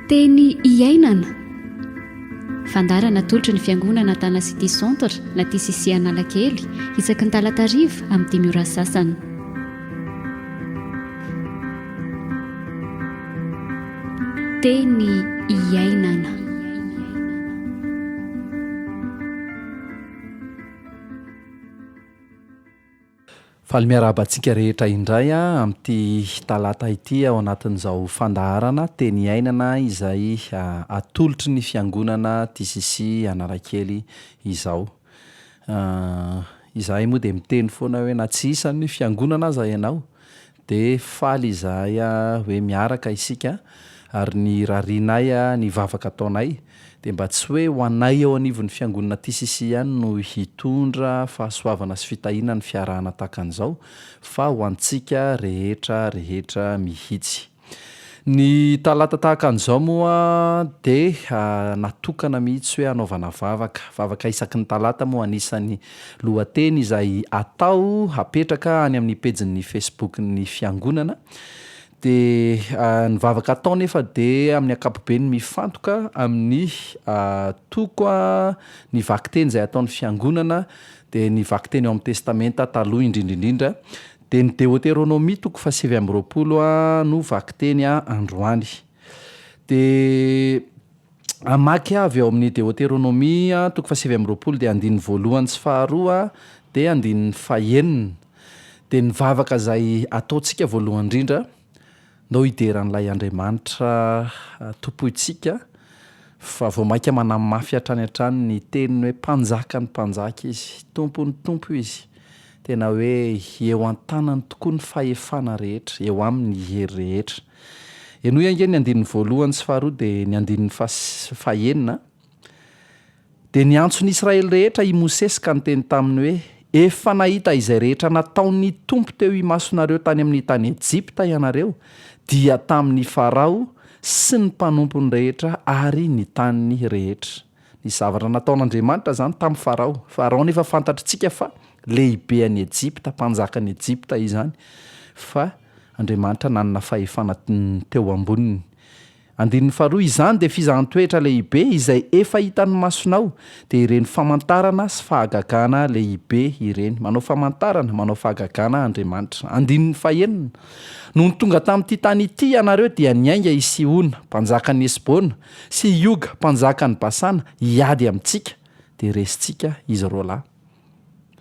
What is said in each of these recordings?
teny iainana fandarana tolotra ny fiangonana tana city centre na TCC Analakely isaky ny talata riva amin'ny 10 ora sasany. Teny iainana. Faly miarabantsika rehetra indray amin'ity talata ity ao anatin'izao fandaharana teny iainana izay atolotry ny fiangonana TCC Analakely izao. Izahay moa dia miteny foana hoe na tsy isan'ny fiangonana aza ianao dia faly izahay hoe miaraka isika ary ny rarianay ny vavaka taonay dia mba tsy hoe ho anay ao anivon'ny fiangonana TCC ihany no hitondra fahasoavana sy fitahiana ny fiarahana takan'izao fa ho antsika rehetra mihitsy. Ny talata tahaka an'izao moa dia natokana mihitsy hoe anaovana vavaka isaky ny talata moa anisan'ny lohateny izay atao hapetraka any amin'ny pejin'ny Facebook ny fiangonana. Dia ny vavaka atao nefa dia amin'ny ankapobeny mifantoka amin'ny toko ny vakiteny izay ataon'ny fiangonana dia ny vakiteny eo amin'ny testamenta taloha indrindraindrindra dia ny Deutéronomie toko 7:20 no vakiteny androany. Dia amaky avy ao amin'ny Deutéronomie toko 7:20 dia andininy voalohany sy faharoa dia andininy fahaenina. Dia ny vavaka izay ataontsika voalohany indrindra ndao hideran'ilay Andriamanitra tompoitsika fa vao maika manamafy hatrany hatrany ny teniny hoe mpanjakan'ny mpanjaka izy, tompon'ny tompo izy. Tena hoe eo an-tanany tokoa ny fahefana rehetra, eo amin'ny hery rehetra. Eno iange ny andininy voalohany sy faharoa dia ny andininy fahaenina. Dia niantso ny Israely rehetra i Mosesy ka niteny taminy hoe efa nahita izay rehetra nataon'ny tompo teo imasonareo tany amin'ny tany Ejipta ianareo dia tamin'ny Farao sy ny mpanompony rehetra ary nitany rehetra. Ny zavatra nataon'Andriamanitra zany tamin'ny Farao. Farao nefa fantatritsika fa lehibe any Ejipta, mpanjakan'ny Ejipta izany, fa Andriamanitra nanana fahefana teo amboniny. Andininy faharoa, izany dia fizahan-toetra lehibe izay efa hitan'ny masonao dia ireny famantarana sy fahagagana lehibe ireny. Manao famantarana, manao fahagagana Andriamanitra. Andininy fahaenina, noho ny tonga tamin'ity tany ity ianareo dia niainga i Siona mpanjakan'ny Esbona sy Ioga mpanjakan'ny Basana hiady amintsika dia resintsika izy roalahy.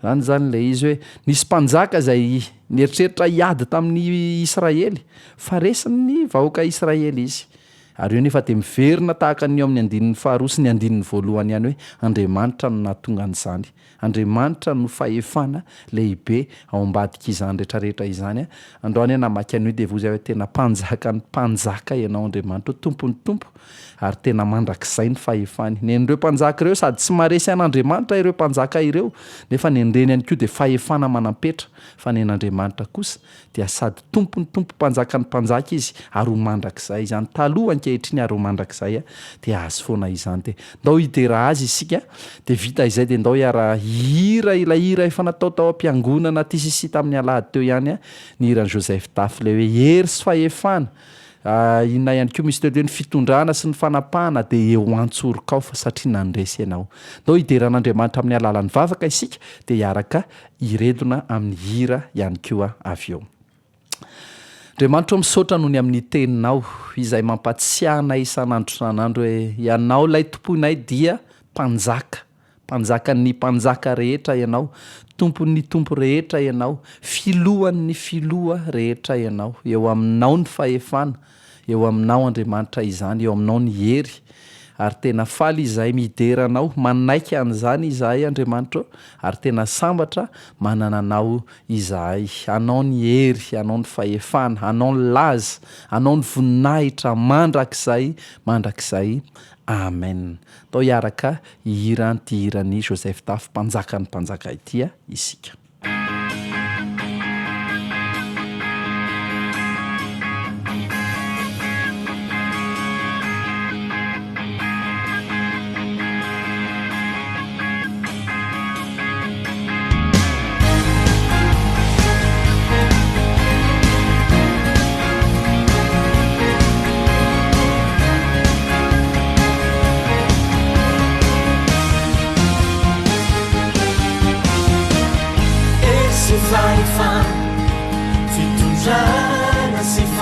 Zany ilay izy hoe nisy mpanjaka izay nieritreritra hiady tamin'ny Israely fa resiny vahoaka Israely izy. Ary io nefa dia miverina tahaka ny eo amin'ny andininy faharoa sy ny andininy voalohany ihany hoe Andriamanitra no nahatonga an'izany. Andriamanitra no fahefana lehibe ao ambadika izany rehetrarehetra izany. Androany namaky an'io dia vozy hoe tena mpanjakan'ny mpanjaka ianao Andriamanitra, tompon'ny tompo, ary tena mandrakizay ny fahefany. Nen'ireo mpanjaka ireo sady tsy maresy an'Andriamanitra ireo mpanjaka ireo, nefa nen'ireny ihany koa dia fahefana manampetra, fa nen'Andriamanitra kosa dia sady tompon'ny tompo mpanjakan'ny mpanjaka izy ary ho mandrakizay izany. Taloha ankehitriny ary ho mandrakizay dia azo foana izany. Dia ndao hidera azy isika dia vita izay dia ndao hiara hira ilay hira efa natao tao am-piangonana TCC tamin'ny alahady teo ihany ny hiran'i Joseph Tafy ilay hoe hery sy fahefana. Inona ihany koa misy teo hoe ny fitondrana sy ny fanapahana dia eo antsorika ao fa satria nandresy ianao. Ndao hideran'Andriamanitra amin'ny alalan'ny vavaka isika dia hiaraka hiredona amin'ny hira ihany koa avy eo. Andriamanitra misaotra noho ny amin'ny teninao izay mampatsiahy anay isan'andro isan'andro hoe ianao ilay tomponay dia mpanjakan'ny mpanjaka rehetra ianao, tompon'ny tompo rehetra ianao, filohan'ny filoha rehetra ianao. Eo aminao ny fahefana, eo aminao Andriamanitra izany, eo aminao ny hery. Ary tena faly izahay mideranao, manaiky an'izany izahay Andriamanitra, ary tena sambatra manana anao izahay. Anao ny hery, anao ny fahefana, anao ny laza, anao ny voninahitra mandrakizay. Amen. Tao hiaraka hira ty hiran'ny Joseph Tafy mpanjakan'ny mpanjaka ity isika.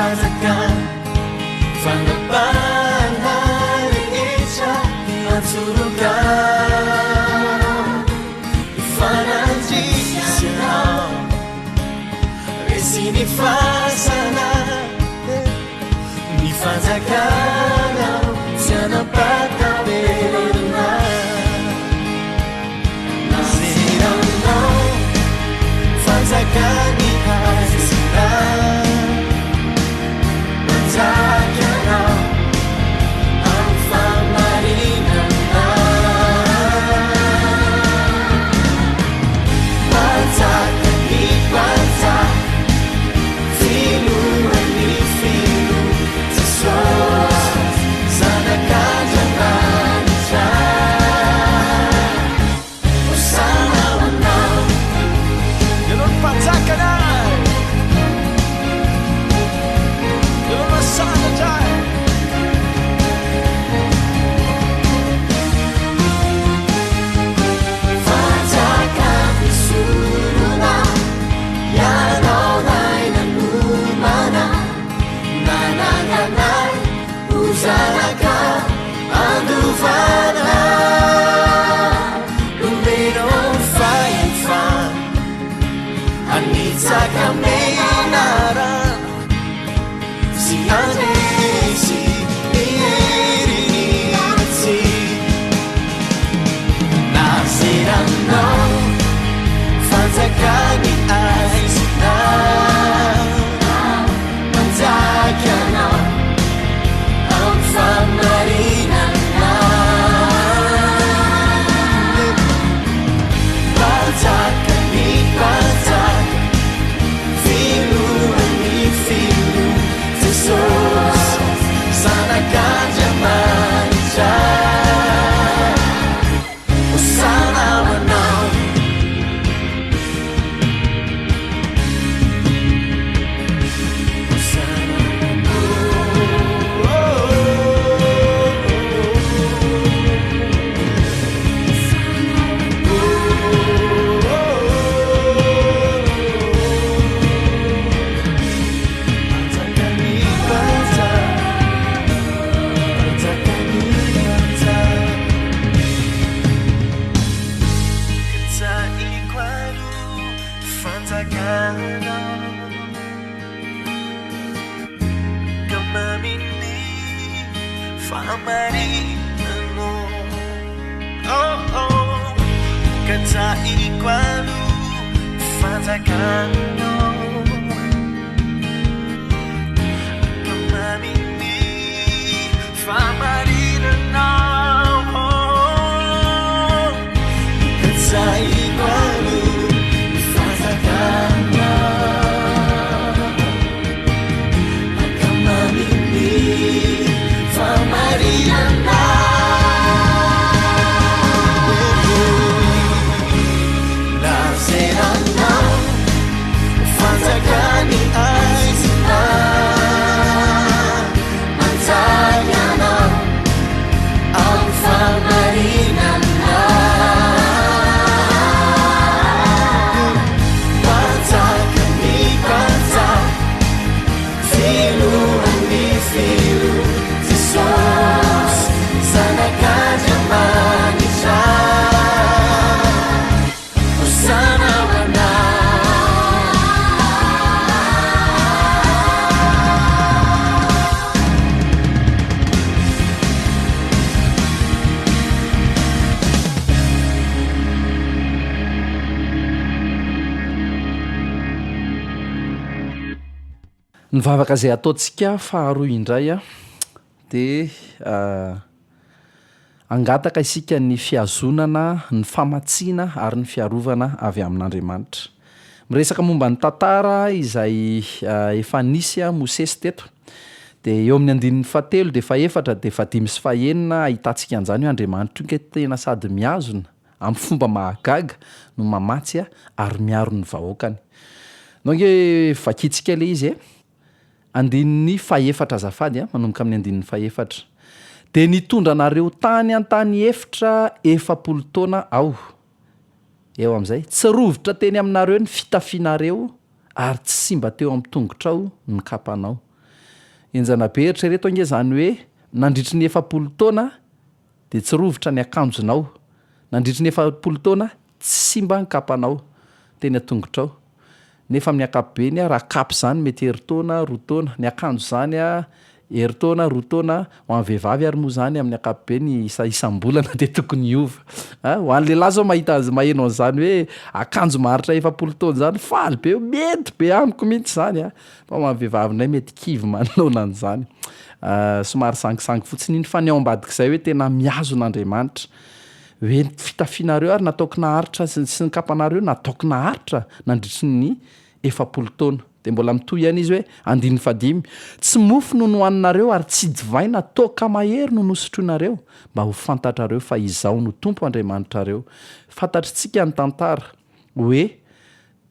fanjakany fanapana rehetra atsoroka ifanandrisanao resy ny fasana ny fanjakanao tsy anapataverina nazeranao fanjakany haisina manjakanao amin'ny famarinana mpanjakany mpanjaka filohan'ny filo Jesosy zanak'Andriamanitra hosana hoanao ianao ny mpanjakana ianao masanatra fanjaka misorona ianao nainanomana nananganay hozanaka andovana lomenon faifan anitsaka menarana sy andresy mieriniatsy nazeranao fanjakany aisina manjakanao amin'ny famarinana mpanjakany mpanjaka filohan'ny filo Jesosy zanak'Andriamanitra hosana hoanao hosana ny vavaka zay ataontsika faharoa indray de angataka isika ny fiazonana ny famatsiana ary ny fiarovana avy amin'Andriamanitra. Miresaka momba ny tantara izay efa nisy Mosesy teto de eo amin'ny andinin'ny fahatelo de faefatra de fadimy sy fahenina ahitantsika an'izany hoe Andriamanitra io tena sady miazona amin'ny fomba mahagaga no mamatsy ary miaro ny vahoakany. Donc vakitsika le izy andin'ny faefatra azafady manomboka amin'ny andin'ny faefatra de nitondra anareo tany an-tany efitra 70 taona ao. Eo am'izay tsy rovitra teny aminareo ny fitafianareo ary tsy simba teo amin'ny tongotrao ny kapanao. enjana be eritrereto ange zany hoe nandritry ny 7 taona de tsy rovitra ny akanjonao, nandritry ny 7 taona tsy simba ny kapanao, teny atongotrao. Nefa amin'ny akapobeny raha kapy zany mety heritaona 2 taona, ny akanjo zany heritaona 2 taona ho an'ny vehivavy ary moa zany amin'ny akapobeny isam-bolana de tokony hiova. Ho an'ny lehilahy zao mahita maheno an'izany hoe akanjo maharitra 7 taona zany faly be, mety be amiko mihitsy zany fa ho an'ny vehivavy indray mety kivy manoloana an'izany. Somary sangisangy fotsiny iny fa ny ao ambadik'izay hoe tena miazon'Andriamanitra hoe fitafianareo ary nataoko naharitra sy ny kapanareo nataoko naharitra nandritry ny 7 taona. De mbola mitoy ihany izy hoe 15 tsy mofo no nohaninareo ary tsy divaina toaka mahery no nosotroinareo mba ho fantatrareo fa izao no Tompo Andriamanitrareo. Fantatritsika ny tantara hoe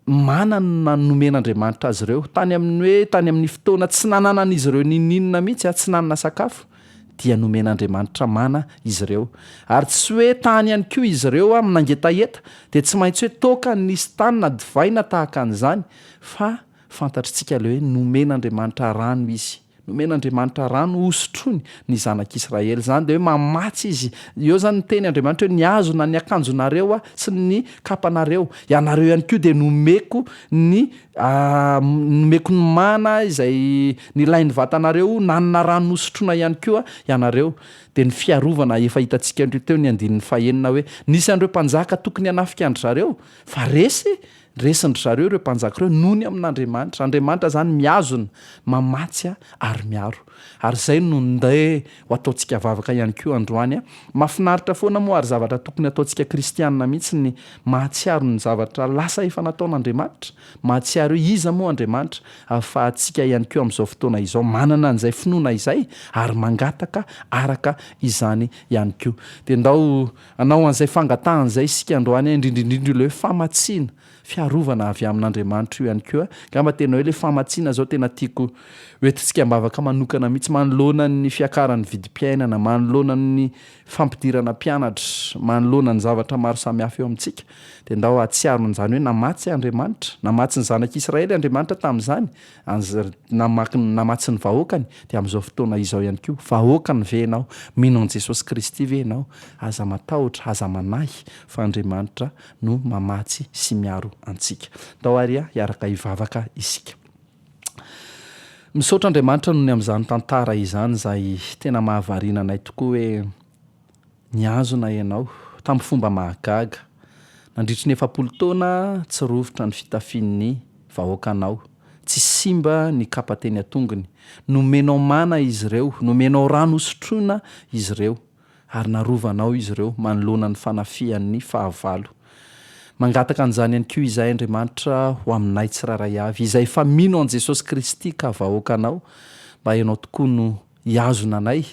manana nomen'Andriamanitra azy ireo tany amin'ny fotoana tsy nananan'izy ireo ninninona mihitsy tsy nanana sakafo dia nomen'Andriamanitra mana izy ireo. Ary tsy hoe tany ihany koa izy ireo amin'nangetaheta de tsy maintsy hoe toaka nisy tany na divaina tahaka an'izany fa fantatritsika le hoe nomen'Andriamanitra rano izy, nomen'Andriamanitra rano hosotrony ny zanak'Israely zany de hoe mamatsy izy. Eo zany ny teny Andriamanitra hoe niazona ny akanjonareo sy ny kapanareo, ianareo ihany koa de nomeko ny mana izay nilain'ny vatanareo nanana rano nosotrona ihany koa ianareo. De ny fiarovana efa hitantsika teo ny 9 hoe nisy an'ireo mpanjaka tokony hanafika andry zareo fa resindry zareo ireo mpanjaka ireo nony amin'Andriamanitra. Andriamanitra zany miazona mamatsy ary miaro. Ary zay no nday ho ataontsika vavaka ihany koa androany mahafinaritra foana moa ary zavatra tokony ataontsika kristianina mihitsy ny mahatsiaro ny zavatra lasa efa nataon'Andriamanitra, mahatsiaro hoe iza moa Andriamanitra ahafahantsika ihany koa amin'izao fotoana izao manana an'izay finoana izay ary mangataka araka izany ihany koa. De ndao anao an'izay fangatahana izay isika androany indrindrindrindra le famatsiana fiarovana avy amin'Andriamanitra io ihany koa. Ngamba tena hoe le famatsiana zao tena tiako hoentintsika mbavaka manokana mihitsy manoloana ny fiakaran'ny vidim-piainana, manoloana ny fampidirana mpianatra, manoloana ny zavatra maro samihafa eo amintsika. De ndao atsiaro an'izany hoe namatsy Andriamanitra, namatsy ny zanak'Israely Andriamanitra tamin'izany, namatsy ny vahoakany de amin'izao fotoana izao ihany koa vahoakany ve ianao, mino an'i Jesosy Kristy ve ianao, aza matahotra, aza manahy fa Andriamanitra no mamatsy sy miaro antsika. Ndao ary hiaraka hivavaka isika. Misaotra Andriamanitra noho ny amin'izany tantara izany izay tena mahavariana anay tokoa hoe niazona ianao tamin'ny fomba mahagaga. Nandritry ny 7 taona tsy rovitra ny fitafian'ny vahoakanao, tsy simba ny kapa teny atongony, nomenao mana izy ireo, nomenao rano hosotroina izy ireo ary narovanao izy ireo manoloana ny fanafihan'ny fahavalo. Mangataka an'izany ihany koa izay Andriamanitra ho aminay tsiraray avy izay fa mino an' Jesosy Kristy ka vahoakanao mba ianao tokoa no hiazona anay,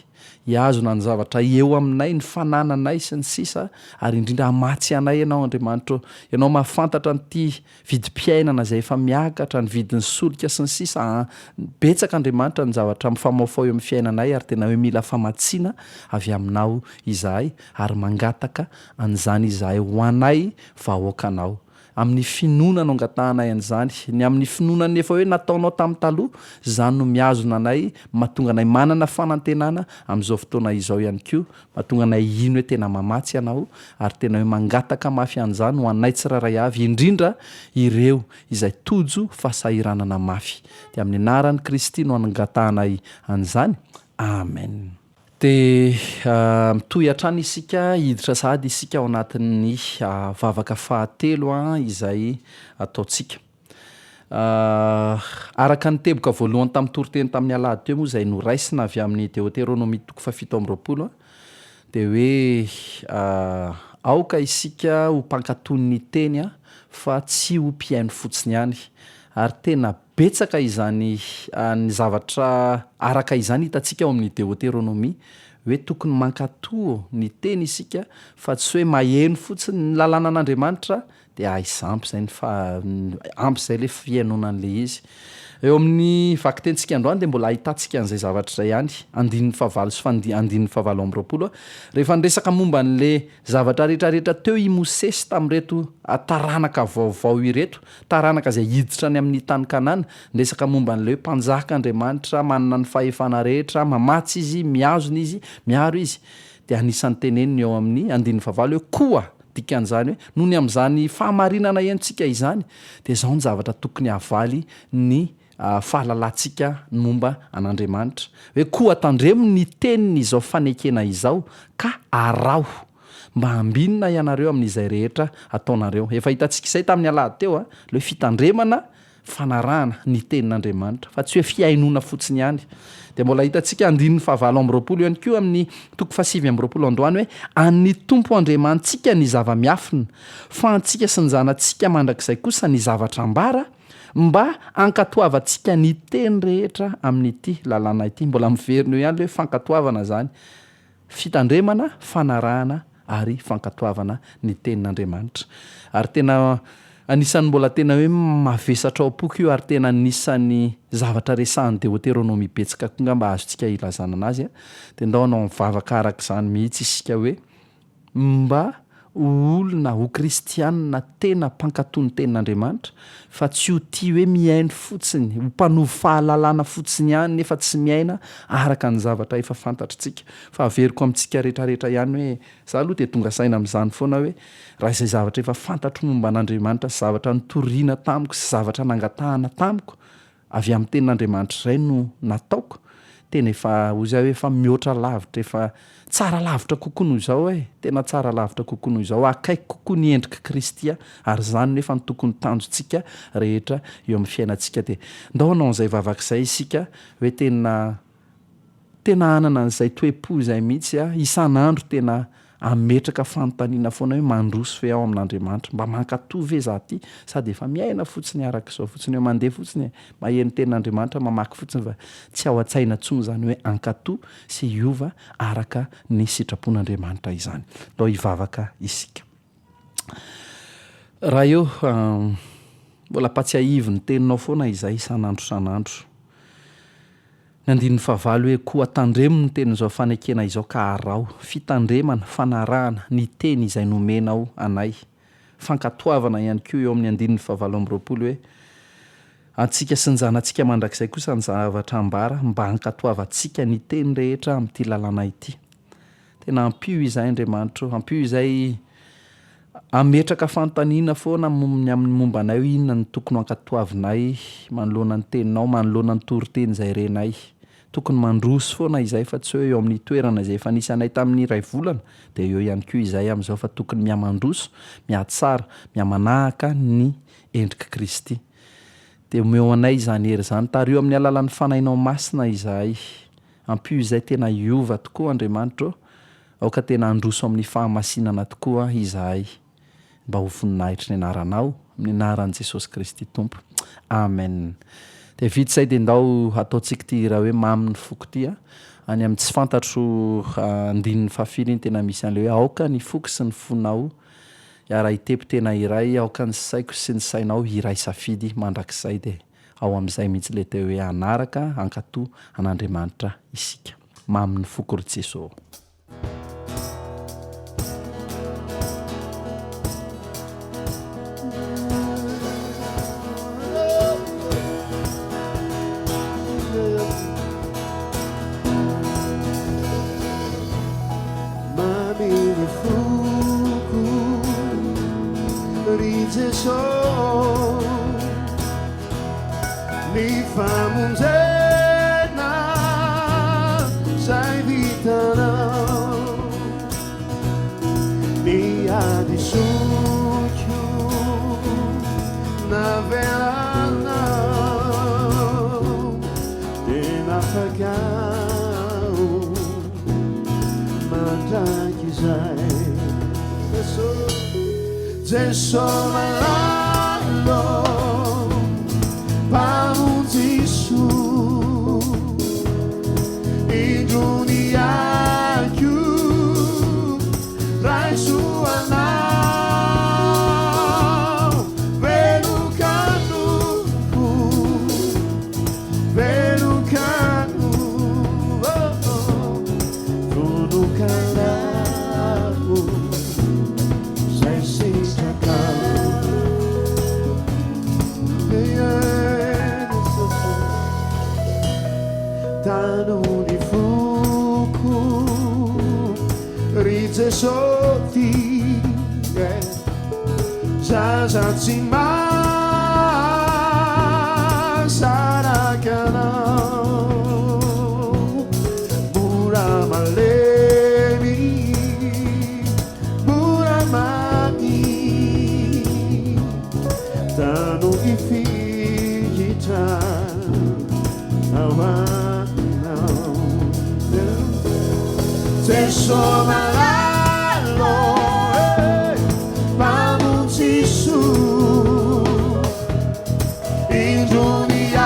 hiazona ny zavatra eo aminay, ny fanananay sy ny sisa ary indrindra hamatsy anay ianao Andriamanitra. Ianao mahafantatra nyity vidim-piainana izay efa miakatra, ny vidin'ny solika sy ny sisa. Betsaka Andriamanitra ny zavatra mifamaofao eo amin'ny fiainanay ary tena hoe mila famatsiana avy aminao izahay ary mangataka an'izany izahay ho anay vahoakanao. Amin'ny finoana no angatahanay an'izany, ny amin'ny finoana efa hoe nataonao tamin'ny taloha, zany no miazona anay, mahatonga anay manana fanantenana amin'izao fotoana izao ihany koa, mahatonga anay ino hoe tena mamatsy ianao ary tena hoe mangataka mafy an'izany ho anay tsiraray avy, indrindra ireo izay tojo fahasahiranana mafy. De amin'ny anaran'i Kristy no angatahanay an'izany. Amen. De mitohy hatrany isika hiditra sady isika ao anatin'ny vavaka fahatelo izay ataontsika. Araka ny teboka voalohany tamin'ny toriteny tamin'ny alahady teo moa izay noraisina avy amin'ny Deutéronomie 7:20 de hoe aoka isika ho mpankatony ny teny fa tsy ho mpiaino fotsiny ihany. Ary tena betsaka izany ny zavatra araka izany hitantsika ao amin'ny Deutéronomie hoe tokony mankatò ny teny isika fa tsy hoe maheno fotsiny ny lalàna an'Andriamanitra de aisampy zay ampy zay le fiainona an'le izy. eo amin'ny vakitentsika androany de mbola ahitantsika an'izay zavatra zay ihany andin'ny favalo sy andin'ny favalo amby roapolo rehefa nresaka momba n'le zavatra rehetrarehetra teo i Mosesy tam'reto taranaka vaovao ireto taranaka zay hiditra ny amin'ny tany Kanana nresaka momba n'le mpanjaka Andriamanitra manana ny fahefana rehetra mamatsy izy miazona izy miaro izy de anisan'ny teneniny eo amin'ny andin'ny favalo hoe koa dikan'izany hoe noho ny am'izany fahamarinana iantsika izany de zao ny zavatra tokony havaly ny fahalalantsika momba an'Andriamanitra hoe koa tandremo ny teniny izao fanekena izao ka arao mba ambinina ianareo amin'izay rehetra ataonareo efa hitantsika izay tamin'ny alahady teo le fitandremana fanarahana ny tenin'Andriamanitra fa tsy hoe fiainona fotsiny ihany de mbola hitantsika andin'ny fahavalo amby roapolo ihany koa amin'ny toko fasivy amby roapolo androany hoe an'ny Tompo Andriamantsika ny zava-miafina fa antsika sy ny zanantsika mandrakizay kosa ny zavatra ambara mba ankatoavantsika ny teny rehetra amin'ity lalàna ity mbola miverina eo ihany hoe fankatoavana zany fitandremana fanarahana ary fankatoavana ny tenin'Andriamanitra ary tena anisan'ny mbola tena hoe mavesatra ao apoka io ary tena anisan'ny zavatra resahan'ny Deutéronomie betsaka koa ngamba azontsika ilazana anazy de ndao anao mivavaka arak'izany mihitsy isika hoe mba olona ho kristianina tena mpankatony tenin'Andriamanitra fa tsy ho tia hoe miaino fotsiny ho mpanovo fahalalana fotsiny ihany nefa tsy miaina araka ny zavatra efa fantatritsika fa averiko amintsika rehetrarehetra ihany hoe za aloha de tonga saina amin'izany foana hoe raha izay zavatra efa fantatro momba an'Andriamanitra sy zavatra nitoriana tamiko sy zavatra nangatahana tamiko avy amin'ny tenin'Andriamanitra izay no nataoko tena efa ozy hoe efa mihoatra lavitra efa tsara lavitra kokoa noho izao tena tsara lavitra kokoa noho izao akaiky kokoa ny endrika Kristia ary zany nefa ny tokony tanjontsika rehetra eo amin'ny fiainantsika de ndao anao an'izay vavaka izay isika hoe tena anana an'izay toe-po izay mihitsy isan'andro tena ametraka fanontaniana foana hoe mandroso fe ao amin'Andriamanitra mba mankatovy ve za ty sady efa miaina fotsiny araka izao fotsiny hoe mandeha fotsiny maheno tenin'Andriamanitra mamaky fotsiny fa tsy ao an-tsaina intsony zany hoe ankatoa sy hiova araka ny sitrapon'Andriamanitra izany ndao hivavaka isika raha eo mbola patsiahivo ny teninao foana izay isan'andro ny andin'ny favalo hoe koa tandremo ny tenin'izao fanekena izao ka arao fitandremana fanarahana ny teny izay nomenao anay fankatoavana ihany koa eo amin'ny andin'ny favalo amby roapolo hoe antsika sy ny zanantsika mandrakizay kosa ny zavatra ambara mba ankatoavantsika ny teny rehetra amin'ity lalàna ity tena ampio izay Andriamanitra ampio izay ametraka fanontaniana foana amin'ny momba anay hoe inona ny tokony ankatoavinay manoloana ny teninao manoloana ny toriteny izay renay tokony mandroso foana izay fa tsy hoe eo amin'ny toerana izay efa nisy anay tamin'ny iray volana de eo ihany koa izay amin'izao fa tokony mihamandroso mihatsara mihamanahaka ny endrika Kristy de omeo anay izany hery zany tario amin'ny alalan'ny fanainao masina izay ampio izay tena hiova tokoa Andriamanitra aoka tena androso amin'ny fahamasinana tokoa izahay mba ho voninahitra ny anaranao amin'ny anaran'i Jesosy Kristy Tompo amen de vita izay de ndao ataontsika ty raha hoe mamy ny foko ty any amin'ny tsy fantatro andin'ny fafily iny tena misy an'le hoe aoka ny foko sy ny fonao raha hitepo tena iray aoka ny saiko sy ny sainao iray safidy mandrakizay de ao amin'izay mihitsy le teo hoe anaraka ankatoa an'Andriamanitra isika mamy ny foko ry Jesosy Ni famonjena zay vitanao ni adisotio navelanao tena fakao mandraky zay Jesosy malalo pamonjiso indroniako raisoanao velokanompo tanony foko ry Jesosy zaza tsy mahasaraka anao mora malemy mora mami tanony fihitra awanao teso malalo pamuncisu induniaku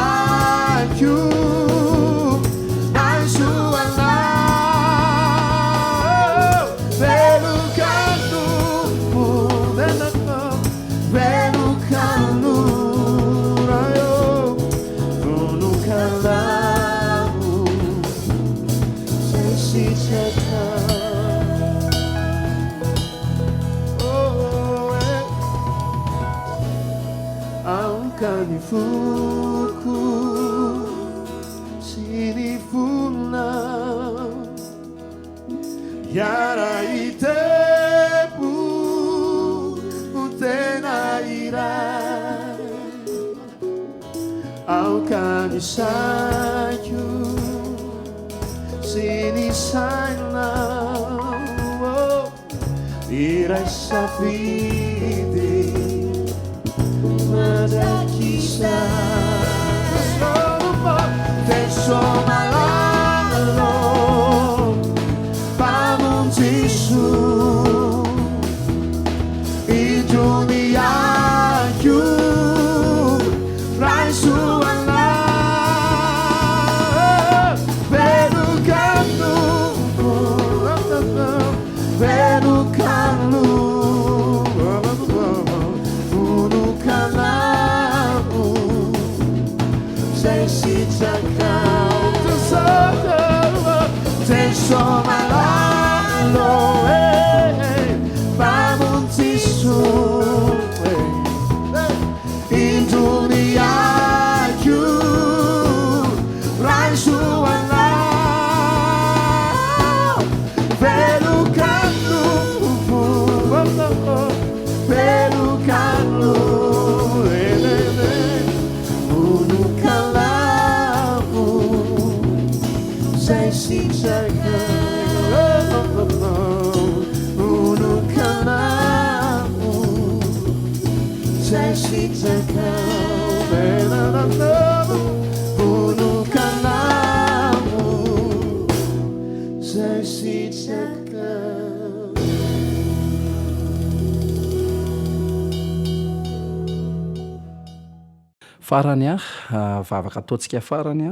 aisuana velukanu velukanu rayo velukalamu sesiteka aukani fuku sinifuna yara itepu utenaira aukani sayu sinisaina irai safidi Madakisa Teso malalo pamuncisu iduniaku raisuana velukanu velukanu teso malalo pamuncisu induniaku raisuana velukanu velukanu unukalamu sesiteka unukalamu sesiteka unukalamu sesiteka farany vavaka ataontsika farany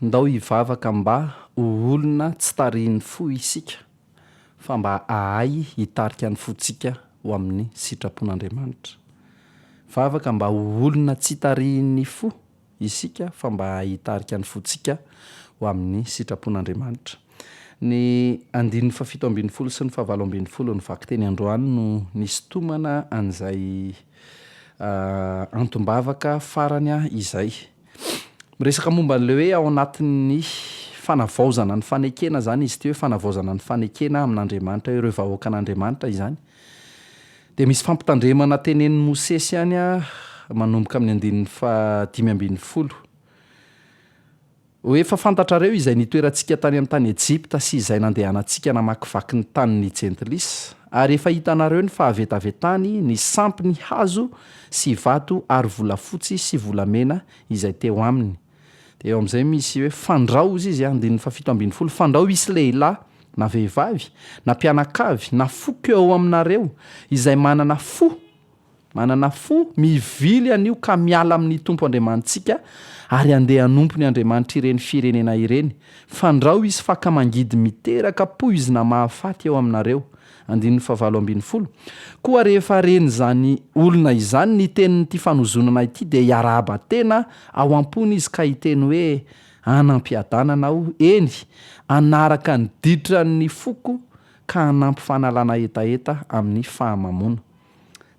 ndao hivavaka mba olona tsy tarihin'ny fo isika fa mba ahay hitarika ny fotsika ho amin'ny sitrapon'Andriamanitra. Vavaka mba olona tsy tarihin'ny fo isika fa mba ahay hitarika ny fotsika ho amin'ny sitrapon'Andriamanitra. Ny 17 sy ny 17 ny vakiteny androany no nisy tomana an'izay antombavaka farany izay. Miresaka momba an'ileo hoe ao anatin'ny fanavaozana ny fanekena zany izy ty hoe fanavaozana ny fanekena amin'Andriamanitra ireo vahoaka an'Andriamanitra izany. Dia misy fampitandremana tenenin'ny Mosesy ihany manomboka amin'ny 5:10 hoe fafantatrareo izay nitoerantsika tany amin'ny tany Ejipta sy izay nandehanantsika namakivaky ny taniny Jentlis ary efa hitanareo ny fahavetavetany ny sampy ny hazo sy vato ary volafotsy sy volamena izay teo aminy. Dia eo amin'izay misy hoe fandrao izy 17 fandrao isy lehilahy na vehivavy na mpianakavy na foko eo aminareo izay manana fo mivily anio ka miala amin'ny Tompo Andriamanitsika ary andeha hanompo ny Andriamanitra ireny firenena ireny. Fandrao izy fakamangidy miteraka poizina mahafaty eo aminareo. 17 koa rehefa reny zany olona izany ny tenin'ity fanozonana ity dia hiarahaba tena ao ampony izy ka hiteny hoe anampiadananao eny anaraka ny ditran'ny foko ka hanampy fanalana etaeta amin'ny fahamamona.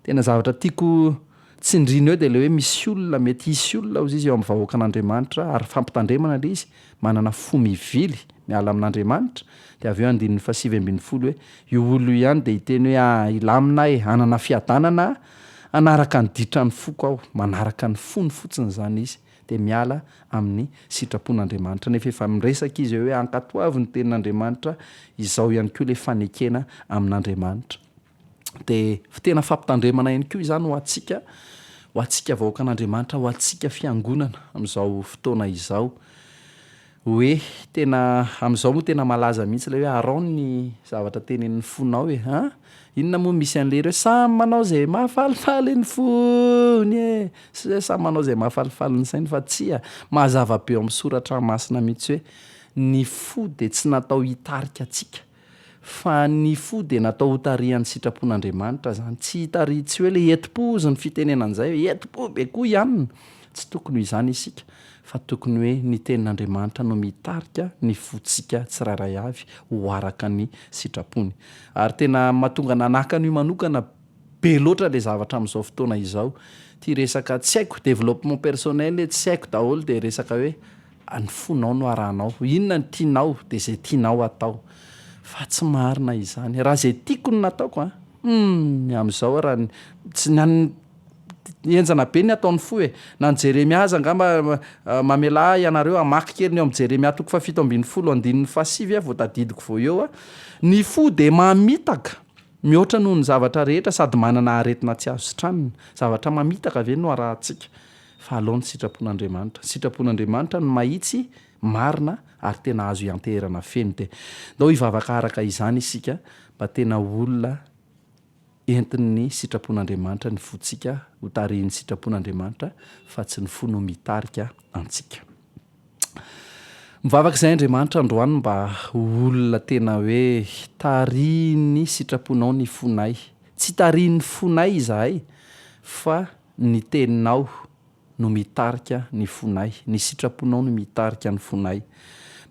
Tena zavatra tiako tsy indrina eo dia le hoe misy olona mety hisy olona ozy izy eo amin'ny vahoaka an'Andriamanitra ary fampitandremana le izy manana fo mivily miala amin'Andriamanitra dia avy eo andininy 7:20 hoe io olo ihany dia hiteny hoe ilaminay anana fiadanana anaraka ny ditra ny foko aho manaraka ny fony fotsiny zany izy dia miala amin'ny sitrapon'Andriamanitra nefa efa miresaka izy hoe ankatoavy ny tenin'Andriamanitra izao ihany koa le fanekena amin'Andriamanitra dia tena fampitandremana ihany koa izany ho antsika vahoaka an'Andriamanitra ho antsika fiangonana amin'izao fotoana izao hoe tena amin'izao moa tena malaza mihitsy ilay hoe arao ny zavatra tenenin'ny fonao hoe inona moa misy an'le hoe samy manao zay mahafalifaly ny fony samy manao zay mahafalifaly ny sainy fa tsia mazava be eo amin'ny soratra masina mihitsy hoe ny fo dia tsy natao hitarika atsika fa ny fo dia natao hotarihan'ny sitrapon'Andriamanitra zany tsy hitari tsy hoe le enti-pozy ny fitenenan'izay enti-po be koa ihanina tsy tokony ho izany isika fa tokony hoe ny tenin'Andriamanitra no mitarika ny fotsika tsirairay avy ho araka ny sitrapony ary tena mahatonga nanaka ny manokana be loatra le zavatra amin'izao fotoana izao ty resaka tsy haiko développement personnel tsy haiko daholo dia resaka hoe ny fonao no arahanao inona ny tianao dia izay tianao atao fa tsy marina izany raha izay tiako no nataoko amin'izao raha tsy enjana be ny ataon'ny fo na ny Jeremiaza angamba mamela ianareo amaky kely ny eo amin'ny Jeremia 7:17 voatadidiko vao eo ny fo dia mamitaka mihoatra noho ny zavatra rehetra sady manana aretina tsy azo sitranina zavatra mamitaka ve no arahantsika fa alohan'ny sitrapon'Andriamanitra no mahitsy marina ary tena azo ianteherana feno dia ndao hivavaka araka izany isika mba tena olona entin'ny sitrapon'Andriamanitra ny fotsika hotarihin'ny sitrapon'Andriamanitra fa tsy ny fo no mitarika antsika mivavaka izay Andriamanitra androany mba olona tena hoe tarihin'ny sitraponao ny fonay tsy tarihin'ny fonay izahay fa ny teninao no mitarika ny fonay ny sitraponao no mitarika ny fonay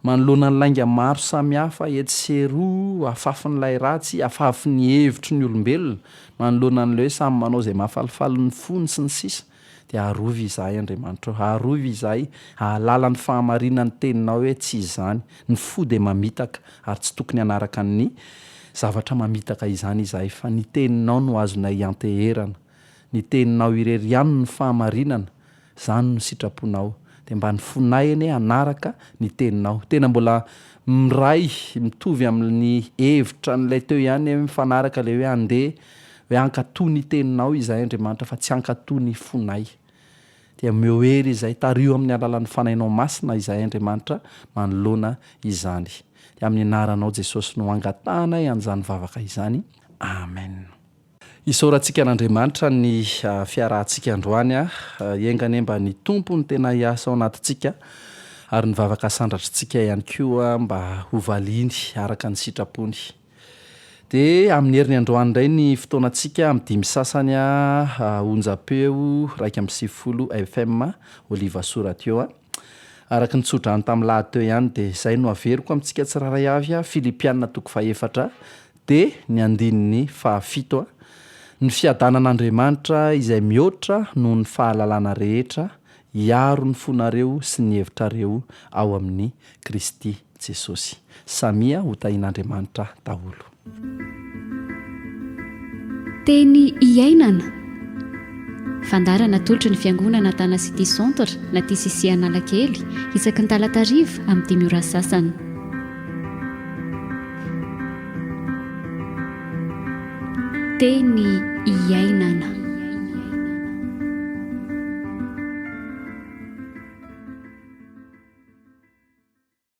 manoloana ny lainga maro samihafa etseroa afafin'ilay ratsy afafin'ny hevitry ny olombelona manoloana n'ilay hoe samy manao izay mahafalifaly ny fony sy ny sisa dia arovy izahay Andriamanitra arovy izahay ahalala ny fahamarinany teninao hoe tsy izany ny fo dia mamitaka ary tsy tokony hanaraka ny zavatra mamitaka izany izahay fa ny teninao no azonay ianteherana ny teninao ireriano ny fahamarinana zany no sitraponao dia mba ny fonay eny hanaraka ny teninao tena mbola miray mitovy amin'ny hevitra n'ilay teo ihany mifanaraka le hoe andeha hoe ankatoa ny teninao izahay Andriamanitra fa tsy ankatoa ny fonay dia miohery izay tario amin'ny alalan'ny fanainao masina izahay Andriamanitra manoloana izany dia amin'ny anaranao Jesosy no angatanay an'izany vavaka izany amen. Isaorantsika n'Andriamanitra ny fiarahantsika androany iengany mba ny tompony tena hiasa ao anatintsika ary ny vavaka sandratritsika ihany koa mba hovaliany araka ny sitrapony dia amin'ny herin'ny androany indray ny fotoanantsika amin'ny 5 sasany onjapeo 1:20 FM Oliva Sorat eo araka ny tsodrany tamin'ny lahady teo ihany dia izay no averiko amintsika tsiraray avy Filipianina 4 dia ny andininy 7 ny fiadanan'Andriamanitra izay mihoatra noho ny fahalalana rehetra hiaro ny fonareo sy ny hevitrareo ao amin'ny Kristy Jesosy samia ho tahin'Andriamanitra daholo. Teny iainana fandarana tolotry ny fiangonana Tanasity Centre na TCC Analakely isaky ny talata arivo amin'ny 5 ora sasany. Teny iainana.